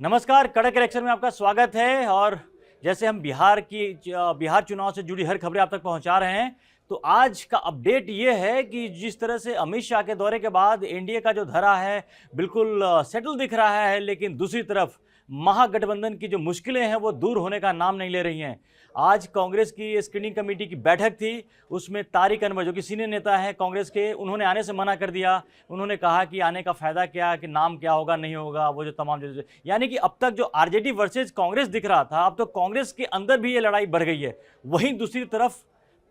नमस्कार, कड़क इलेक्शन में आपका स्वागत है। और जैसे हम बिहार चुनाव से जुड़ी हर खबरें आप तक पहुंचा रहे हैं, तो आज का अपडेट ये है कि जिस तरह से अमित शाह के दौरे के बाद एनडीए का जो धरा है बिल्कुल सेटल दिख रहा है, लेकिन दूसरी तरफ महागठबंधन की जो मुश्किलें हैं वो दूर होने का नाम नहीं ले रही हैं। आज कांग्रेस की स्क्रीनिंग कमेटी की बैठक थी, उसमें तारिक अनवर जो कि सीनियर नेता है कांग्रेस के, उन्होंने आने से मना कर दिया। उन्होंने कहा कि आने का फ़ायदा क्या, कि नाम क्या होगा नहीं होगा, वो जो तमाम जो यानी कि अब तक जो आरजेडी वर्सेज कांग्रेस दिख रहा था, अब तो कांग्रेस के अंदर भी ये लड़ाई बढ़ गई है। वहीं दूसरी तरफ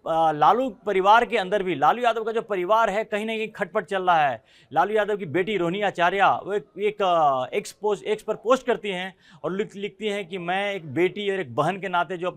लालू परिवार के अंदर भी लालू यादव का जो परिवार है कहीं ना कहीं खटपट चल रहा है। लालू यादव की बेटी रोहिणी आचार्य वो एक एक्स पर पोस्ट करती हैं और लिखती हैं कि मैं एक बेटी और एक बहन के नाते जो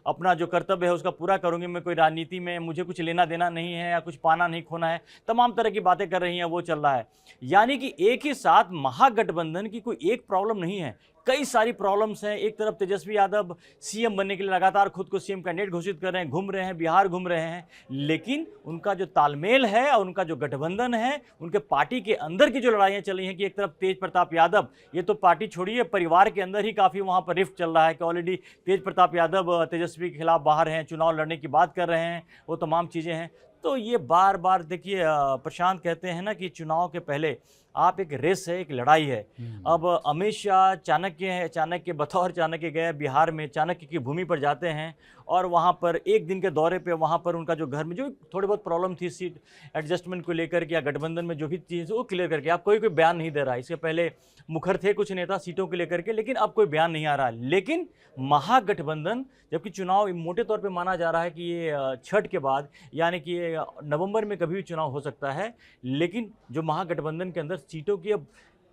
अपना जो कर्तव्य है उसका पूरा करूंगी। मैं कोई राजनीति में मुझे कुछ लेना देना नहीं है या कुछ पाना नहीं खोना है, तमाम तरह की बातें कर रही हैं, वो चल रहा है। यानी कि एक ही साथ महागठबंधन की कोई एक प्रॉब्लम नहीं है, कई सारी प्रॉब्लम्स हैं। एक तरफ तेजस्वी यादव सीएम बनने के लिए लगातार खुद को सीएम कैंडिडेट घोषित कर रहे हैं, घूम रहे हैं, बिहार घूम रहे हैं, लेकिन उनका जो तालमेल है और उनका जो गठबंधन है, उनके पार्टी के अंदर की जो लड़ाइयाँ चल रही हैं कि एक तरफ तेज प्रताप यादव, ये तो पार्टी छोड़िए, परिवार के अंदर ही काफ़ी वहाँ पर रिफ्ट चल रहा है कि ऑलरेडी तेज प्रताप यादव तेजस्वी के खिलाफ बाहर हैं, चुनाव लड़ने की बात कर रहे हैं, वो तमाम चीज़ें हैं। तो ये बार बार देखिए, प्रशांत कहते हैं ना कि चुनाव के पहले आप एक रेस है, एक लड़ाई है। अब अमित शाह चाणक्य बतौर चाणक्य गए बिहार में, चाणक्य की भूमि पर जाते हैं और वहाँ पर एक दिन के दौरे पे वहाँ पर उनका जो घर में जो थोड़ी बहुत प्रॉब्लम थी सीट एडजस्टमेंट को लेकर के या गठबंधन में जो भी चीज़ वो क्लियर करके, आप कोई बयान नहीं दे रहा है। इसके पहले मुखर थे कुछ नेता सीटों को लेकर के, लेकिन अब कोई बयान नहीं आ रहा है। लेकिन महागठबंधन, जबकि चुनाव मोटे तौर पे माना जा रहा है कि ये छठ के बाद यानी कि नवंबर में कभी भी चुनाव हो सकता है, लेकिन जो महागठबंधन के अंदर सीटों की, अब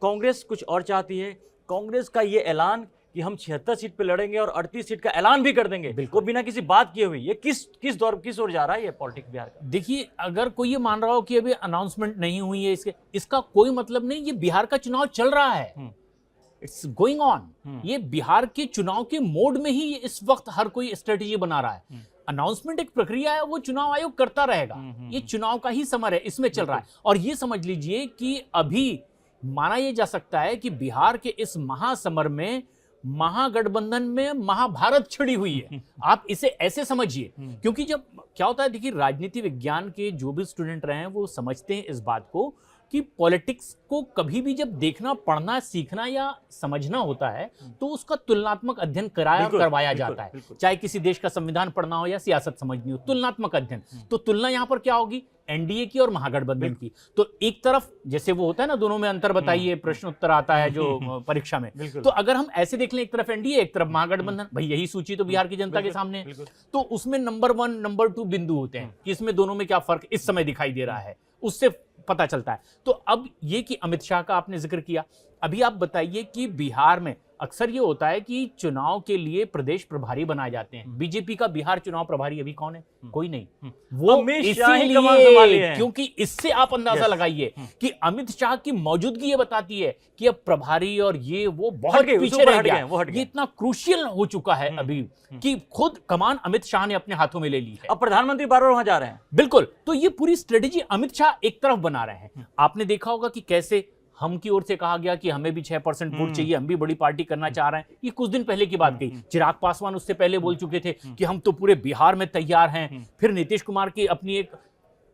कांग्रेस कुछ और चाहती है। कांग्रेस का ये ऐलान कि हम 76 सीट पे लड़ेंगे और 38 सीट का ऐलान भी कर देंगे, वो बिना किसी बात किए हुई, ये किस ओर जा रहा है ये पॉलिटिक्स बिहार का? देखिए, अगर कोई ये मान रहा हो कि अभी अनाउंसमेंट नहीं हुई है इसका कोई मतलब नहीं। ये बिहार का चुनाव चल रहा है, इट्स गोइंग ऑन। ये बिहार के चुनाव के मोड में ही इस वक्त हर कोई स्ट्रेटेजी बना रहा है। अनाउंसमेंट एक प्रक्रिया है, वो चुनाव आयोग करता रहेगा। ये चुनाव का ही समर है, इसमें चल रहा है। और ये समझ लीजिए कि अभी माना यह जा सकता है कि बिहार के इस महासमर में महागठबंधन में महाभारत छिड़ी हुई है। आप इसे ऐसे समझिए, क्योंकि जब क्या होता है, देखिए, राजनीति विज्ञान के जो भी स्टूडेंट रहे हैं वो समझते हैं इस बात को कि पॉलिटिक्स को कभी भी जब देखना, पढ़ना, सीखना या समझना होता है तो उसका तुलनात्मक अध्ययन करवाया जाता है। चाहे किसी देश का संविधान पढ़ना हो या सियासत समझनी हो, तुलनात्मक अध्ययन। तो तुलना यहां पर क्या होगी? एनडीए की और महागठबंधन की। तो एक तरफ जैसे वो होता है ना, दोनों में अंतर बताइए, प्रश्न उत्तर आता है जो परीक्षा में, तो अगर हम ऐसे देख लें, एक तरफ एनडीए एक तरफ महागठबंधन, भाई यही सूची तो बिहार की जनता के सामने है। तो उसमें नंबर 1 नंबर 2 बिंदु होते हैं कि इसमें दोनों में क्या फर्क इस समय दिखाई दे रहा है, उससे पता चलता है। तो अब ये कि अमित शाह का आपने जिक्र किया, अभी आप बताइए कि बिहार में अक्सर ये होता है कि चुनाव के लिए प्रदेश प्रभारी बनाए जाते हैं। बीजेपी का बिहार चुनाव प्रभारी अभी कौन है? कोई नहीं। वो इसीलिए, क्योंकि इससे आप अंदाजा लगाइए कि अमित शाह की मौजूदगी ये बताती है कि अब प्रभारी और ये वो बहुत पीछे रह गया। ये इतना क्रूशियल हो चुका है अभी कि खुद कमान अमित शाह ने अपने हाथों में ले ली है। अब प्रधानमंत्री बार बार वहां जा रहे हैं। बिल्कुल। तो ये पूरी स्ट्रेटेजी अमित शाह एक तरफ बना रहे हैं। आपने देखा होगा कि कैसे हम की ओर से कहा गया कि हमें भी 6% वोट चाहिए, हम भी बड़ी पार्टी करना चाह रहे हैं। ये कुछ दिन पहले की बात कही। चिराग पासवान उससे पहले बोल चुके थे कि हम तो पूरे बिहार में तैयार हैं। फिर नीतीश कुमार की अपनी एक,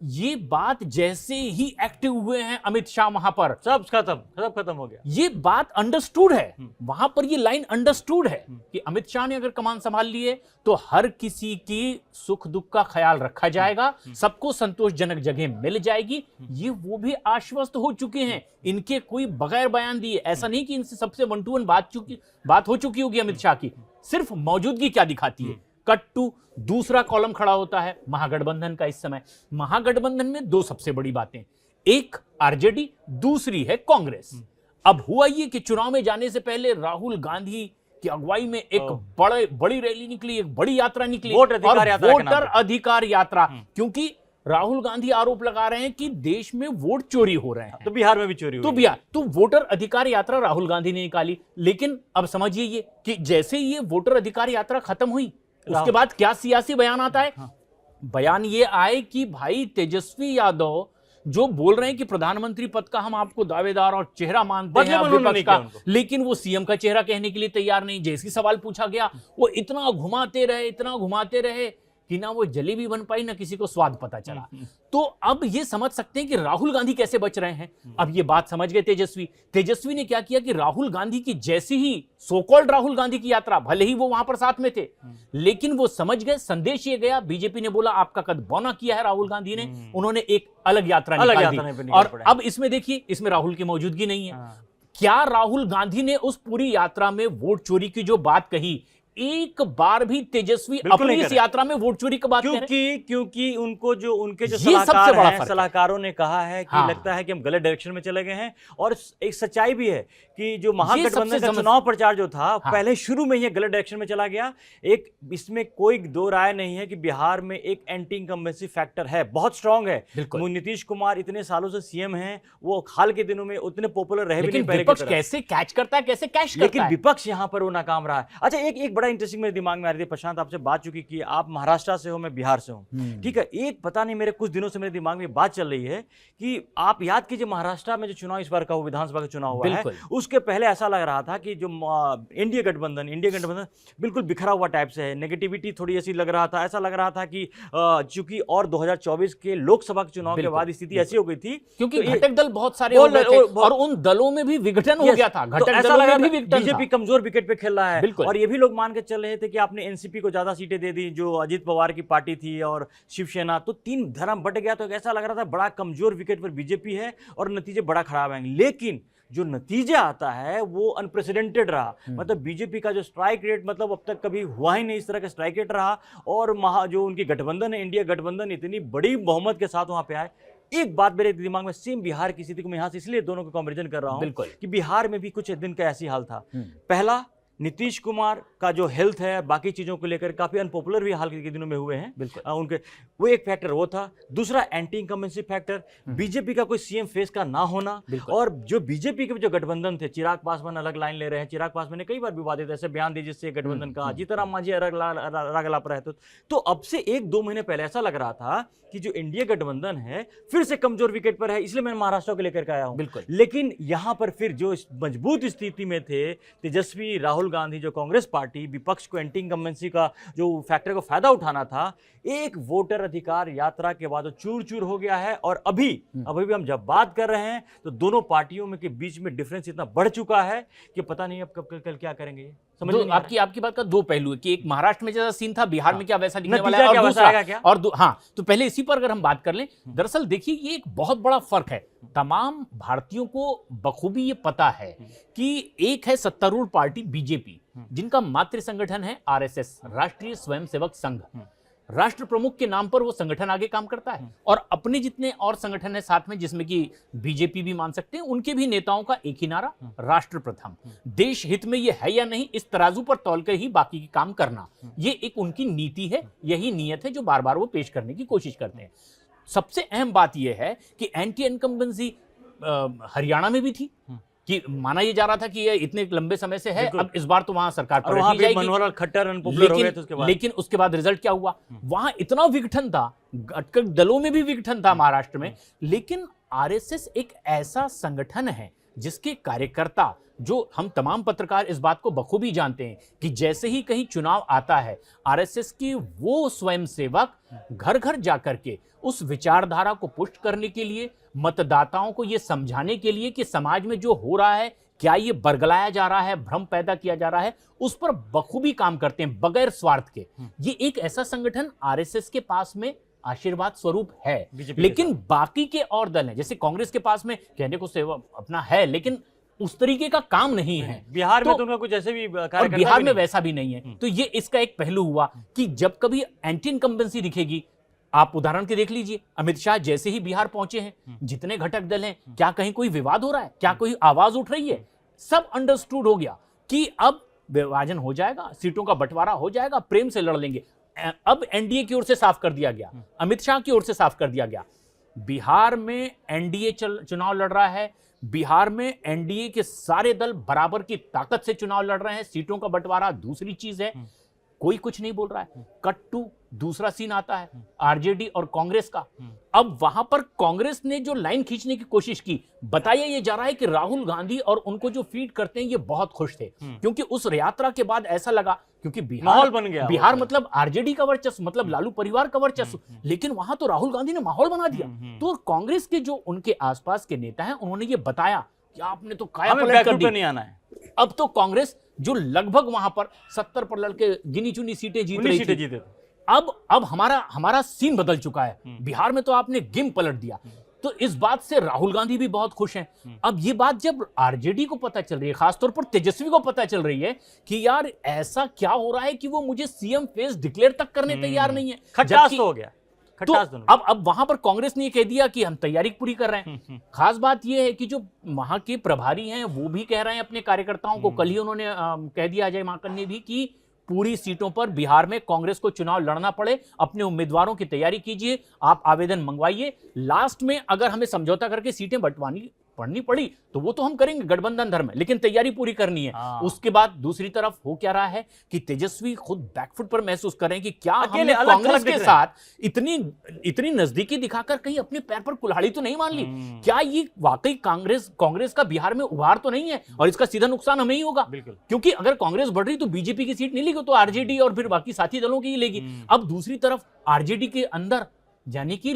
ये बात जैसे ही एक्टिव हुए हैं अमित शाह वहां पर, सब खत्म हो गया। ये बात अंडरस्टूड है, वहां पर ये लाइन अंडरस्टूड है कि अमित शाह ने अगर कमान संभाल लिए तो हर किसी की सुख दुख का ख्याल रखा जाएगा, सबको संतोषजनक जगह मिल जाएगी। ये वो भी आश्वस्त हो चुके हैं, इनके कोई बगैर बयान दिए। ऐसा नहीं कि इनसे सबसे 1 to 1 बात हो चुकी होगी अमित शाह की, सिर्फ मौजूदगी क्या दिखाती है। कट टू दूसरा कॉलम खड़ा होता है महागठबंधन का। इस समय महागठबंधन में 2 सबसे बड़ी बातें, एक आरजेडी, दूसरी है कांग्रेस। अब हुआ ये कि चुनाव में जाने से पहले राहुल गांधी की अगुवाई में एक बड़ी रैली निकली, एक बड़ी यात्रा निकली, वोटर अधिकार यात्रा। क्योंकि राहुल गांधी आरोप लगा रहे हैं कि देश में वोट चोरी हो रहे हैं, तो बिहार में भी चोरी हो रही है। तो वोटर अधिकार यात्रा राहुल गांधी ने निकाली। लेकिन अब समझिए ये कि जैसे ये वोटर अधिकार यात्रा खत्म हुई, उसके बाद क्या सियासी बयान आता है? बयान ये आए कि भाई तेजस्वी यादव जो बोल रहे हैं कि प्रधानमंत्री पद का हम आपको दावेदार और चेहरा मानते बदले हैं में उन्होंने विपक्ष नहीं का, किया उनको। लेकिन वो सीएम का चेहरा कहने के लिए तैयार नहीं। जैसे सवाल पूछा गया वो इतना घुमाते रहे कि ना वो जलेबी बन पाई ना किसी को स्वाद पता चला। तो अब ये समझ सकते हैं कि राहुल गांधी कैसे बच रहे हैं। अब ये बात समझ गए तेजस्वी ने क्या किया कि राहुल गांधी की जैसी ही सो कॉल्ड राहुल गांधी की यात्रा, भले ही वो वहां पर साथ में थे, लेकिन वो समझ गए, संदेश ये गया, बीजेपी ने बोला आपका कद बौना किया है राहुल गांधी ने, उन्होंने एक अलग यात्रा निकाल दी। और अब इसमें देखिए, इसमें राहुल की मौजूदगी नहीं है। क्या राहुल गांधी ने उस पूरी यात्रा में वोट चोरी की जो बात कही, एक बार भी तेजस्वी अपनी इस यात्रा में वोट चोरी की बात कह रहे हैं? क्योंकि उनको जो उनके जो ये सबसे बड़ा फर्क है। सलाहकारों ने कहा है कि लगता है कि हम गलत डायरेक्शन में चले गए हैं। और एक सच्चाई भी है कि जो महागठबंधन का चुनाव प्रचार जो था पहले शुरू में ही गलत डायरेक्शन में चला गया। एक इसमें कोई दो राय नहीं है कि बिहार में एक एंटी इनकम्बेंसी फैक्टर है, बहुत स्ट्रांग है। नीतीश कुमार इतने सालों से सीएम हैं, वो हाल के दिनों में उतने पॉपुलर रहे भी नहीं पहले की तरह। कैसे कैच करता है, कैसे कैश करता है, लेकिन विपक्ष यहां पर वो नाकाम रहा है। अच्छा, एक बड़ा इंटरेस्टिंग मेरे दिमाग में आ रही थी, प्रशांत आपसे बात चुकी कि आप महाराष्ट्र से हो, मैं बिहार से हूं, ठीक है। एक पता नहीं मेरे कुछ दिनों से मेरे दिमाग में बात चल रही है कि आप याद कीजिए महाराष्ट्र में जो चुनाव इस बार का विधानसभा का चुनाव हुआ है, उसके पहले ऐसा लग रहा था कि जो इंडिया गठबंधन बिल्कुल बिखरा हुआ टाइप से है, नेगेटिविटी थोड़ी ऐसी लग रहा था। ऐसा लग रहा था कि चूंकि और 2024 के लोकसभा के चुनाव के बाद स्थिति ऐसी हो गई थी क्योंकि घटक दल बहुत सारे हो गए थे और उन दलों में भी विघटन हो गया था। घटक दलों में भी विघटन था। बीजेपी कमजोर विकेट पे खेल रहा है और ये भी लोग मान के चल रहे थे कि आपने एनसीपी को ज्यादा सीटें दे दी जो अजित पवार की पार्टी थी और शिवसेना, तो तीन धर्म बट गया। तो ऐसा लग रहा था बड़ा कमजोर विकेट पर बीजेपी है और नतीजे बड़ा खराब आएंगे। लेकिन जो नतीजा आता है वो अनप्रेसिडेंटेड रहा। मतलब बीजेपी का जो स्ट्राइक रेट, मतलब अब तक कभी हुआ ही नहीं इस तरह का स्ट्राइक रेट रहा। और जो उनकी गठबंधन है, इंडिया गठबंधन, इतनी बड़ी बहुमत के साथ वहां पे आए। एक बात मेरे दिमाग में सेम बिहार की स्थिति को मैं यहां से इसलिए दोनों को कंपैरिजन कर रहा हूं कि बिहार में भी कुछ दिन का ऐसी हाल था। पहला, नीतीश कुमार का जो हेल्थ है, बाकी चीजों को लेकर काफी अनपॉपुलर भी हाल के दिनों में हुए हैं उनके, वो एक फैक्टर वो था। दूसरा, एंटी इनकम्बेंसी फैक्टर, बीजेपी का कोई सीएम फेस का ना होना। और जो बीजेपी के जो गठबंधन थे, चिराग पासवान अलग लाइन ले रहे हैं, चिराग पासवान ने कई बार विवादित ऐसे बयान दिए जिससे गठबंधन का, जीतनराम मांझी राग लाप रहे। तो अब से 1-2 महीने पहले ऐसा लग रहा था कि जो इंडिया गठबंधन है फिर से कमजोर विकेट पर है, इसलिए मैं महाराष्ट्र को लेकर के आया हूं। लेकिन यहां पर फिर जो मजबूत स्थिति में थे तेजस्वी, राहुल गांधी, जो कांग्रेस पार्टी, विपक्ष को एंटी इनकम्बेंसी का जो फैक्टर को फायदा उठाना था, एक वोटर अधिकार यात्रा के बाद चूर चूर हो गया है। और अभी भी हम जब बात कर रहे हैं तो दोनों पार्टियों में के बीच में डिफरेंस इतना बढ़ चुका है कि पता नहीं अब कल क्या करेंगे। समझ नहीं आपकी बात का दो पहलू है कि एक महाराष्ट्र में जैसा सीन था, बिहार में क्या वैसा दिखने वाला है, और दूसरा तो पहले इसी पर अगर हम बात कर लें, दरअसल देखिए ये एक बहुत बड़ा फर्क है। तमाम भारतीयों को बखूबी ये पता है कि एक है सत्तारूढ़ पार्टी बीजेपी, जिनका मातृ संगठन है आरएसएस, राष्ट्रीय स्वयंसेवक संघ। राष्ट्र प्रमुख के नाम पर वो संगठन आगे काम करता है और अपने जितने और संगठन है साथ में, जिसमें कि बीजेपी भी मान सकते हैं, उनके भी नेताओं का एक ही नारा, राष्ट्र प्रथम। देश हित में ये है या नहीं, इस तराजू पर तौलकर ही बाकी के काम करना, ये एक उनकी नीति है, यही नीयत है जो बार बार वो पेश करने की कोशिश करते हैं। सबसे अहम बात यह है कि एंटी इनकम्बेंसी हरियाणा में भी थी कि माना यह जा रहा था कि ये इतने लंबे समय से है, अब इस बार तो वहां सरकार पलट जाएगी। मनोहर खट्टर अनपॉपुलर हो गए थे उसके बाद। लेकिन उसके बाद रिजल्ट क्या हुआ, वहां इतना विघटन था, घटक दलों में भी विघटन था महाराष्ट्र में। लेकिन आरएसएस एक ऐसा संगठन है जिसके कार्यकर्ता, जो हम तमाम पत्रकार इस बात को बखूबी जानते हैं कि जैसे ही कहीं चुनाव आता है, आरएसएस की वो स्वयंसेवक घर घर जाकर के उस विचारधारा को पुष्ट करने के लिए, मतदाताओं को ये समझाने के लिए कि समाज में जो हो रहा है, क्या ये बरगलाया जा रहा है, भ्रम पैदा किया जा रहा है, उस पर बखूबी काम करते हैं बगैर स्वार्थ के। ये एक ऐसा संगठन आरएसएस के पास में आशीर्वाद स्वरूप है। लेकिन बाकी के और दल हैं, जैसे कांग्रेस के पास में कहने को सेवा अपना है, लेकिन उस तरीके का काम नहीं है। बिहार में तो उनका कुछ ऐसे भी और बिहार में वैसा भी नहीं है। तो ये इसका एक पहलू हुआ कि जब कभी एंटी इनकम्बेंसी दिखेगी, आप उदाहरण के देख लीजिए, अमित शाह जैसे ही बिहार पहुंचे हैं, जितने घटक दल हैं, क्या कहीं कोई विवाद हो रहा है, क्या कोई आवाज उठ रही है? सब अंडरस्टूड हो गया कि अब विभाजन हो जाएगा, सीटों का बंटवारा हो जाएगा, प्रेम से लड़ लेंगे। अब एनडीए की ओर से साफ कर दिया गया, अमित शाह की ओर से साफ कर दिया गया, बिहार में एनडीए चुनाव लड़ रहा है, बिहार में एनडीए के सारे दल बराबर की ताकत से चुनाव लड़ रहे हैं, सीटों का बंटवारा दूसरी चीज है। कोई कुछ नहीं बोल रहा है। कट टू दूसरा सीन आता है आरजेडी और कांग्रेस का। अब वहां पर कांग्रेस ने जो लाइन खींचने की कोशिश की, बताया ये जा रहा है कि राहुल गांधी और उनको जो फीड करते हैं ये बहुत खुश थे, क्योंकि उस यात्रा के बाद ऐसा लगा, क्योंकि माहौल बन गया, बिहार मतलब आरजेडी का वर्चस्व, मतलब लालू परिवार का वर्चस्व, लेकिन वहां तो राहुल गांधी ने माहौल बना दिया। तो कांग्रेस के जो उनके आसपास के नेता हैं उन्होंने ये बताया कि आपने तो काया पलट कर दी, नहीं आना है। अब तो कांग्रेस जो लगभग वहां पर 70 पर लड़के गिनी चुनी सीटें जीत रही थी, अब हमारा सीन बदल चुका है। बिहार में तो आपने गेम पलट दिया। तो इस बात से राहुल गांधी भी बहुत खुश हैं। अब ये बात जब आरजेडी को पता चल रही है, खासतौर पर तेजस्वी को पता चल रही है कि यार ऐसा क्या हो रहा है कि वो मुझे सीएम फेस डिक्लेयर तक करने तैयार नहीं है, खटास तो हो गया। तो अब वहां पर कांग्रेस ने कह दिया कि हम तैयारी पूरी कर रहे हैं। खास बात यह है कि जो वहां के प्रभारी हैं वो भी कह रहे हैं अपने कार्यकर्ताओं को, कल ही उन्होंने कह दिया अजय माकन ने भी कि पूरी सीटों पर बिहार में कांग्रेस को चुनाव लड़ना पड़े, अपने उम्मीदवारों की तैयारी कीजिए, आप आवेदन मंगवाइए, लास्ट में अगर हमें समझौता करके सीटें बंटवानी पड़नी पड़ी तो वो तो हम करेंगे गठबंधन धर्म में, लेकिन तैयारी पूरी करनी है। उसके बाद दूसरी तरफ हो क्या रहा है कि तेजस्वी खुद बैकफुट पर महसूस कर रहे हैं कि क्या हमने कांग्रेस के साथ इतनी नजदीकी दिखाकर कहीं अपने पैर पर कुल्हाड़ी तो नहीं मान ली, क्या ये वाकई कांग्रेस का बिहार में उभार तो नहीं है और इसका सीधा नुकसान हमें ही होगा, क्योंकि अगर कांग्रेस बढ़ रही तो बीजेपी की सीट नहीं लेगी तो आरजेडी और फिर बाकी साथी दलों की ही लेगी। अब दूसरी तरफ आरजेडी के अंदर यानी कि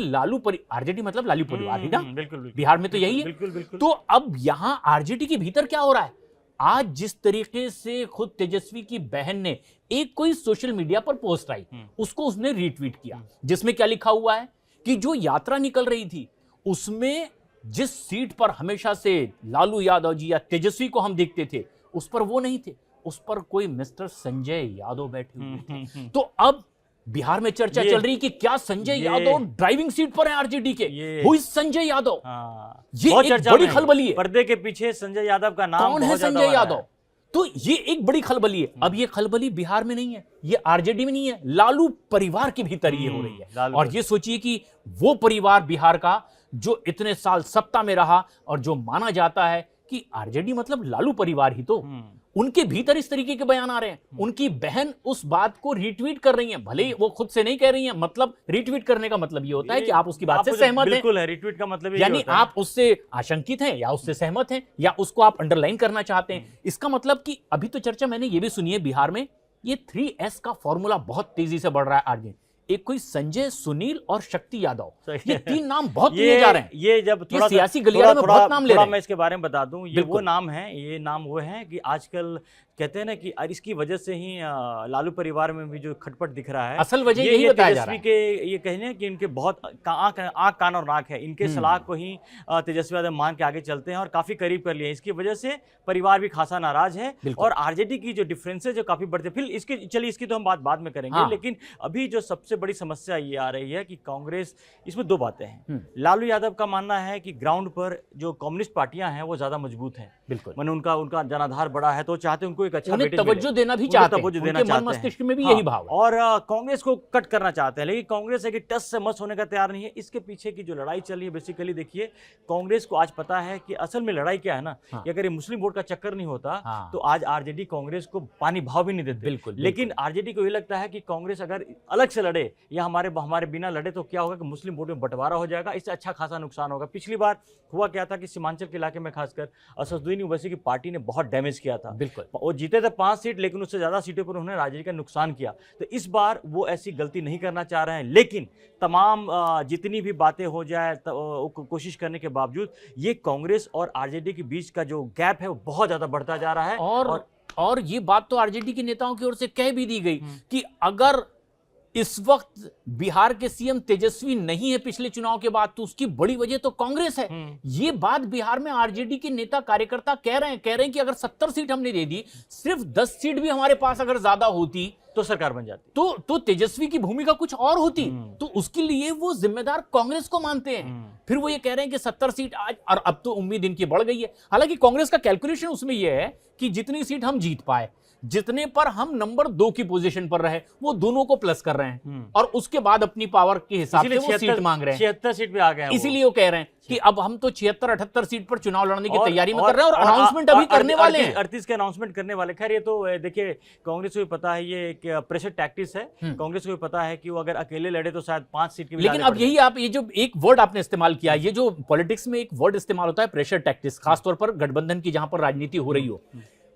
आरजेडी मतलब लालू परिवार ही ना, बिल्कुल बिहार में तो यही है। बिल्कुल। तो अब यहां आरजेडी के भीतर क्या हो रहा है, आज जिस तरीके से खुद तेजस्वी की बहन ने एक कोई सोशल मीडिया पर पोस्ट आई, उसको उसने रीट्वीट किया, जिसमें क्या लिखा हुआ है कि जो यात्रा निकल रही थी उसमें जिस सीट पर हमेशा से लालू यादव जी या तेजस्वी को हम देखते थे उस पर वो नहीं थे, उस पर कोई मिस्टर संजय यादव बैठे हुए थे। तो अब बिहार में चर्चा चल रही कि क्या संजय यादव ड्राइविंग सीट पर है आरजेडी के, हुई संजय यादव। ये एक बड़ी खलबली है, पर्दे के पीछे संजय यादव का नाम कौन है संजय यादव, तो ये एक बड़ी खलबली है। अब ये खलबली बिहार में नहीं है, ये आरजेडी में नहीं है, लालू परिवार के भीतर ये हो रही है। और ये सोचिए कि वो परिवार बिहार का जो इतने साल सत्ता में रहा और जो माना जाता है कि आरजेडी मतलब लालू परिवार ही, तो उनके भीतर इस तरीके के बयान आ रहे हैं। उनकी बहन उस बात को रीट्वीट कर रही है, भले ही वो खुद से नहीं कह रही है, मतलब रीट्वीट करने का मतलब ये होता है कि आप उसकी बात से सहमत हैं। बिल्कुल है, रीट्वीट का मतलब यानी आप उससे आशंकित हैं या उससे सहमत हैं या उसको आप अंडरलाइन करना चाहते हैं। इसका मतलब कि अभी तो चर्चा मैंने ये भी सुनी है बिहार में ये 3S का फॉर्मूला बहुत तेजी से बढ़ रहा है आगे। एक कोई संजय, सुनील और शक्ति यादव, ये 3 नाम बहुत लिए जा रहे हैं। ये जब थोड़ा सियासी गलियारे में बहुत नाम ले रहे हैं। मैं इसके बारे में बता दूं, ये वो नाम है, ये नाम वो है कि आजकल कहते हैं ना कि इसकी वजह से ही लालू परिवार में भी जो खटपट दिख रहा है, असल वजह यही बताया जा रहा है के ये कहने कि इनके बहुत आंख कान और नाक है, इनके सलाह को ही तेजस्वी यादव मान के आगे चलते हैं और काफी करीब कर लिए। इसकी वजह से परिवार भी खासा नाराज है और आरजेडी की जो डिफरेंसेस जो काफी बढ़ते, फिर इसकी तो हम बात बाद में करेंगे। लेकिन अभी जो सबसे बड़ी समस्या ये आ रही है कि कांग्रेस, इसमें 2 बातें हैं। लालू यादव का मानना है कि ग्राउंड पर जो कम्युनिस्ट पार्टियां हैं वो ज्यादा मजबूत हैं, बिल्कुल, मैंने उनका जनाधार बड़ा है तो चाहते उनको एक अच्छा तवज्जो देना भी चाहते हैं, उनके मन मस्तिष्क में भी यही भाव है। और कांग्रेस को कट करना चाहते हैं, लेकिन कांग्रेस है कि टस से मस होने का तैयार नहीं है। इसके पीछे की जो लड़ाई चल रही है, बेसिकली देखिए, कांग्रेस को आज पता है कि असल में लड़ाई क्या है ना, कि अगर ये मुस्लिम वोट का चक्कर नहीं होता तो आज आरजेडी कांग्रेस को पानी भाव भी नहीं देती। बिल्कुल। लेकिन आरजेडी को ये लगता है कि कांग्रेस अगर अलग से लड़े या हमारे बिना लड़े तो क्या होगा कि मुस्लिम वोट में बंटवारा हो जाएगा, इससे अच्छा खासा नुकसान होगा। पिछली बार हुआ क्या था कि सीमांचल के इलाके में खासकर असदुद्दीन ओवैसी की पार्टी ने बहुत डैमेज किया था। बिल्कुल, वो जीते थे 5 सीट, लेकिन उससे ज्यादा सीटों पर उन्होंने राजनीति का नुकसान किया। तो इस बार वो ऐसी गलती नहीं करना चाह रहे हैं, लेकिन तमाम जितनी भी बातें हो जाए कोशिश करने के बावजूद ये कांग्रेस और आरजेडी के बीच का जो गैप है वो बहुत ज्यादा बढ़ता जा रहा है। और ये बात तो आरजेडी के नेताओं की ओर से कह भी दी गई कि अगर इस वक्त बिहार के सीएम तेजस्वी नहीं है पिछले चुनाव के बाद तो उसकी बड़ी वजह तो कांग्रेस है। ये बात बिहार में आरजेडी के नेता कार्यकर्ता कह रहे हैं कि अगर 70 सीट हमने दे दी, सिर्फ 10 सीट भी हमारे पास अगर ज्यादा होती तो सरकार बन जाती, तो तेजस्वी की भूमिका कुछ और होती। तो उसके लिए वो जिम्मेदार कांग्रेस को मानते हैं। फिर वो ये कह रहे हैं कि 70 सीट आज, और अब तो उम्मीद इनकी बढ़ गई है। हालांकि कांग्रेस का कैलकुलेशन उसमें यह है कि जितनी सीट हम जीत पाए, जितने पर हम नंबर 2 की पोजीशन पर रहे, वो दोनों को प्लस कर रहे हैं और उसके बाद अपनी पावर के हिसाब से वो सीट मांग रहे हैं। 76 सीट पे आ गए हैं, इसीलिए वो कह रहे हैं कि अब हम तो 76-78 सीट पर चुनाव लड़ने की तैयारी में कर रहे हैं और अनाउंसमेंट अभी करने वाले हैं। 38 के अनाउंसमेंट करने वाले। खैर ये तो देखिए कांग्रेस को भी पता है ये एक प्रेशर टैक्टिस है। कांग्रेस को भी पता है कि वो अगर अकेले लड़े तो शायद 5 सीट की। लेकिन अब यही आप ये जो एक वर्ड आपने इस्तेमाल किया, ये जो पॉलिटिक्स में एक वर्ड इस्तेमाल होता है प्रेशर टैक्टिस, खासतौर पर गठबंधन की जहां पर राजनीति हो रही हो।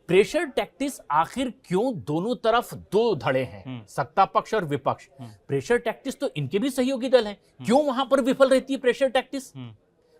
प्रेशर टैक्टिस आखिर क्यों दोनों तरफ दो धड़े हैं, सत्ता पक्ष और विपक्ष। प्रेशर टैक्टिस तो इनके भी सहयोगी दल हैं, क्यों वहां पर विफल रहती है प्रेशर टैक्टिस?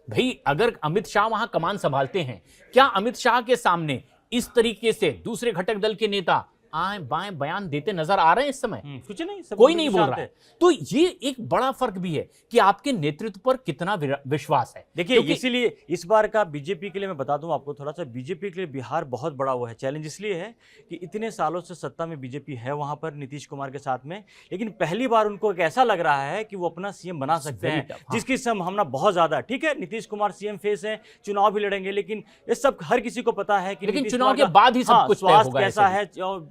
भाई अगर अमित शाह वहां कमान संभालते हैं, क्या अमित शाह के सामने इस तरीके से दूसरे घटक दल के नेता आए बाएं बयान देते नजर आ रहे हैं इस समय? कुछ नहीं, कोई नहीं बोल रहा है। तो ये एक बड़ा फर्क भी है कि आपके नेतृत्व पर कितना विश्वास है। देखिए इसीलिए इस बार का बीजेपी के लिए मैं बता दूं आपको थोड़ा सा, बीजेपी के लिए बिहार बहुत बड़ा वो है चैलेंज। इसलिए है कि इतने सालों से सत्ता में बीजेपी है वहां पर नीतीश कुमार के साथ में, लेकिन पहली बार उनको एक ऐसा लग रहा है कि वो अपना सीएम बना सकते हैं, जिसकी संभावना बहुत ज्यादा। ठीक है, नीतीश कुमार सीएम फेस है, चुनाव भी लड़ेंगे, लेकिन ये सब हर किसी को पता है कि लेकिन चुनाव के बाद ही सब कुछ स्वास्थ्य कैसा है,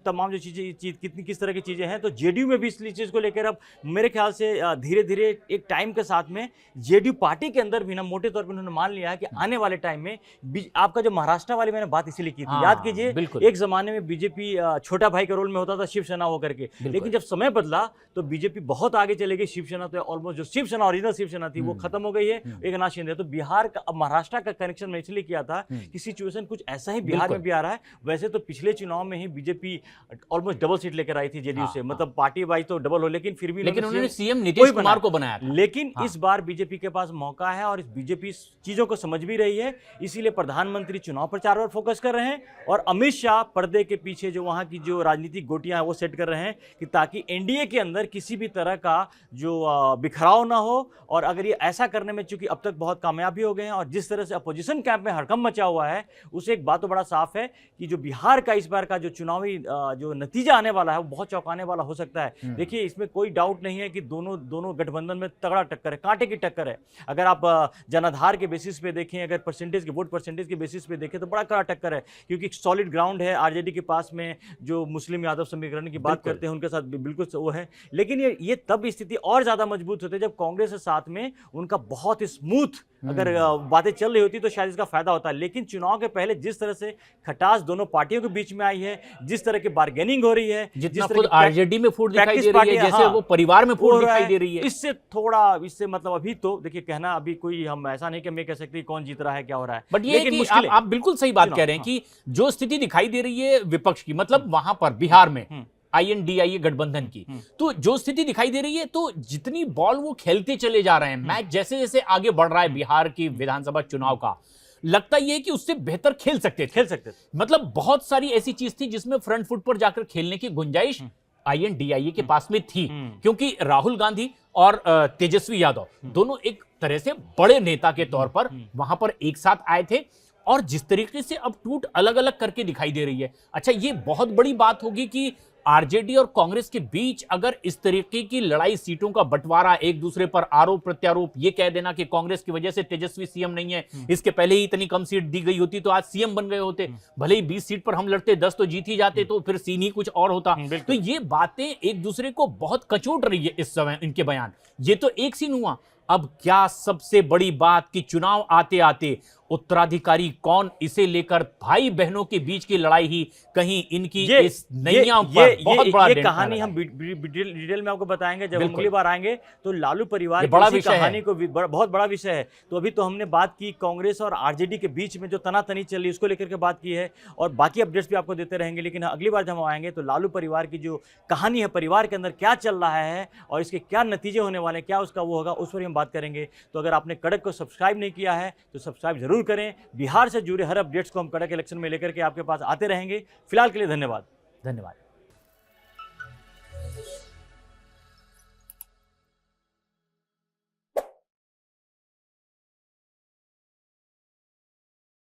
तमाम जो चीजें किस तरह की चीजें हैं। तो जेडीयू में भी इस चीज को लेकर अब मेरे ख्याल से धीरे धीरे एक टाइम के साथ में जेडीयू पार्टी के अंदर भी ना मोटे तौर पर उन्होंने मान लिया है कि आने वाले टाइम में आपका जो महाराष्ट्र वाली मैंने बात इसीलिए की थी, याद कीजिए एक जमाने में बीजेपी छोटा भाई के रोल में होता था शिवसेना होकर के, लेकिन जब समय बदला तो बीजेपी बहुत आगे चले गई। शिवसेना तो ऑलमोस्ट जो शिवसेना ओरिजिनल शिवसेना थी वो खत्म हो गई है, एक नाथ शिंदे। तो बिहार का अब महाराष्ट्र का कनेक्शन मैं इसलिए किया था कि सिचुएशन कुछ ऐसा ही बिहार में भी आ रहा है। वैसे तो पिछले चुनाव में ही बीजेपी ऑलमोस्ट डबल सीट लेकर आई थी जेडीयू से, मतलब पार्टी वाइज तो डबल हो, लेकिन फिर भी उन्होंने सीएम नीतीश कुमार को बनाया था। लेकिन इस बार बीजेपी के पास मौका है और इस बीजेपी चीजों को समझ भी रही है, इसीलिए प्रधानमंत्री चुनाव प्रचार पर फोकस कर रहे हैं और अमित शाह पर्दे के पीछे जो वहां की जो राजनीतिक गोटियां हैं वो सेट कर रहे हैं कि ताकि एनडीए के अंदर किसी भी तरह का जो बिखराव ना हो। और अगर ये ऐसा करने में, चूंकि अब तक बहुत कामयाबी हो गए हैं और जिस तरह से अपोजिशन कैंप में हड़कंप मचा हुआ है, उसे एक बात तो बड़ा साफ है कि जो बिहार का इस बार का जो चुनावी जो नतीजा आने वाला है वो बहुत चौंकाने वाला हो सकता है। देखिए इसमें कोई डाउट नहीं है कि दोनों गठबंधन में तगड़ा टक्कर है, कांटे की टक्कर है। अगर आप जनाधार के बेसिस पे देखें, अगर परसेंटेज के वोट परसेंटेज के बेसिस पे देखें तो बड़ा कड़ा टक्कर है, क्योंकि सॉलिड ग्राउंड है आरजेडी के पास में। जो मुस्लिम यादव समीकरण की बात करते हैं उनके साथ बिल्कुल वो है, लेकिन ये तब स्थिति और ज्यादा मजबूत होती है जब कांग्रेस के साथ में उनका बहुत स्मूथ अगर बातें चल रही होती तो शायद इसका फायदा होता है। लेकिन चुनाव के पहले जिस तरह से खटास दोनों पार्टियों के बीच में आई है, जिस तरह की बार्गेनिंग हो रही है, जितना खुद आरजेडी में फूट दिखाई दे रही है, जैसे वो परिवार में फूट दिखाई दे रही है, इससे मतलब अभी तो देखिए कहना अभी कोई हम ऐसा नहीं कि मैं कह सकते कौन जीत रहा है क्या हो रहा है, बट ये कि आप बिल्कुल सही बात कह रहे हैं कि जो स्थिति दिखाई दे रही है विपक्ष की, मतलब वहां पर बिहार में INDIA गठबंधन की, तो जो स्थिति दिखाई दे रही है, तो जितनी बॉल वो खेलते चले जा रहे हैं, मैच जैसे जैसे आगे बढ़ रहा है बिहार की विधानसभा चुनाव का, लगता यह है कि उससे बेहतर खेल सकते थे। मतलब बहुत सारी ऐसी चीज थी जिसमें फ्रंट फुट पर जाकर खेलने की गुंजाइश INDIA के पास में थी, क्योंकि राहुल गांधी और तेजस्वी यादव दोनों एक तरह से बड़े नेता के तौर पर वहां पर एक साथ आए थे, और जिस तरीके से अब टूट अलग अलग करके दिखाई दे रही है। अच्छा, ये बहुत बड़ी बात होगी कि आरजेडी और कांग्रेस के बीच अगर इस तरीके की लड़ाई, सीटों का बंटवारा, एक दूसरे पर आरोप प्रत्यारोप, ये कह देना कि कांग्रेस की वजह से तेजस्वी सीएम नहीं है, इसके पहले ही इतनी कम सीट दी गई होती तो आज सीएम बन गए होते, भले ही 20 सीट पर हम लड़ते 10 तो जीत ही जाते, तो फिर सीन ही कुछ और होता। तो ये बातें एक दूसरे को बहुत कचोट रही है इस समय, इनके बयान। ये तो एक सीन हुआ। अब क्या सबसे बड़ी बात कि चुनाव आते आते उत्तराधिकारी कौन, इसे लेकर भाई बहनों के बीच की लड़ाई ही कहीं इनकी इस नैया पर बहुत बड़ा ये कहानी हम डिटेल में आपको बताएंगे जब हम अगली बार आएंगे। तो लालू परिवार की कहानी को बहुत बड़ा विषय है। तो अभी तो हमने बात की कांग्रेस और आरजेडी के बीच में जो तनातनी चल रही है उसको लेकर के बात की है, और बाकी अपडेट्स भी आपको देते रहेंगे। लेकिन अगली बार जब हम आएंगे तो लालू परिवार की जो कहानी है, परिवार के अंदर क्या चल रहा है और इसके क्या नतीजे होने वाले हैं, क्या उसका वो होगा, उस पर हम बात करेंगे। तो अगर आपने कड़क को सब्सक्राइब नहीं किया है तो सब्सक्राइब जरूर करें। बिहार से जुड़े हर अपडेट्स को हम कड़क इलेक्शन में लेकर के आपके पास आते रहेंगे। फिलहाल के लिए धन्यवाद।